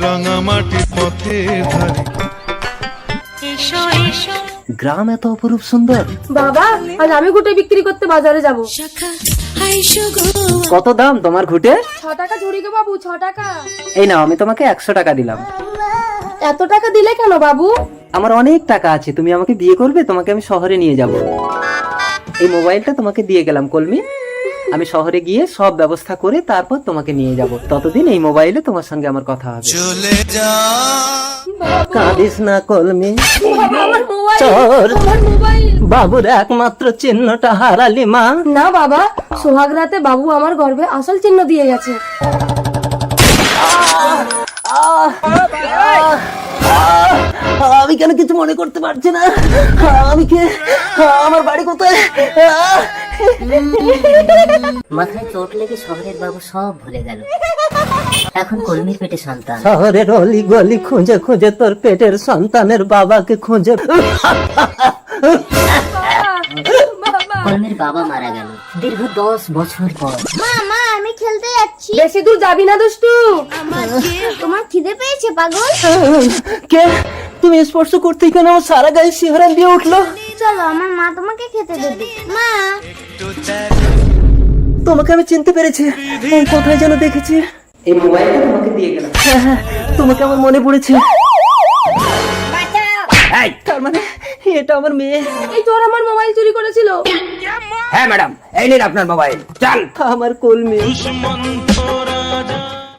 রাঙামাটি পথের ধারে। গ্রাম এত অপরূপ সুন্দর। বাবা আজ আমি ঘুটে বিক্রি করতে বাজারে যাব। কত দাম তোমার ঘুটে? 6 টাকা ঝুড়ি গো বাবু, 6 টাকা। এই নাও, আমি তোমাকে 100 টাকা দিলাম। এত টাকা দিলে কেন বাবু? আমার অনেক টাকা আছে, তুমি আমাকে বিয়ে করবে, তোমাকে আমি শহরে নিয়ে যাব। এই মোবাইলটা তোমাকে দিয়ে গেলাম কলমি, আমি শহরে গিয়ে সব ব্যবস্থা করে তারপর তোমাকে নিয়ে যাব। ততদিন এই মোবাইলে তোমার সঙ্গে আমার কথা হবে। চলে যা কাঁদিস না কলমি, বাবা, আমার মোবাইল, চোর। আমার মোবাইল। বাবুর একমাত্র চিহ্নটা হারালি মা। না বাবা, সোহাগ রাতে বাবু আমার গর্ভে আসল চিহ্ন দিয়ে গেছে। আমি কেন কিছু মনে করতে পারছি না? আমি কে? আমার বাড়ি কোথায়? মাথায় চোট লেগে শহরের বাবু সব ভুলে গেল। এখন কলমির পেটে সন্তান। শহরের অলি গলি খুঁজে খুঁজে তোর পেটের সন্তানের বাবাকে খুঁজে। কলমির বাবা মারা গেল দীর্ঘ 10 বছর পর। মা মা আমি খেলতে যাচ্ছি। বেশি দূর যাবি না দুষ্টু। তোমার খিদে পেয়েছে পাগল? কে? তুমি স্পর্শ করতেই কেন আমার সারা গায়ে শিহরণ দিয়ে উঠলো? চলো আমার মা তোমাকে খেতে দেবে। মা তোমাকে আমি চিনতে পেরেছি, কোথায় যেন দেখেছি। এই মোবাইলটা তোমাকে দিয়ে গেলাম। হ্যাঁ, তোমাকে আমার মনে পড়েছে। এই, তার মানে এটা আমার মেয়ে। এই চোর আমার মোবাইল চুরি করেছিল। হ্যাঁ ম্যাডাম, এই নিন আপনার মোবাইল। চল। আমার কলমি।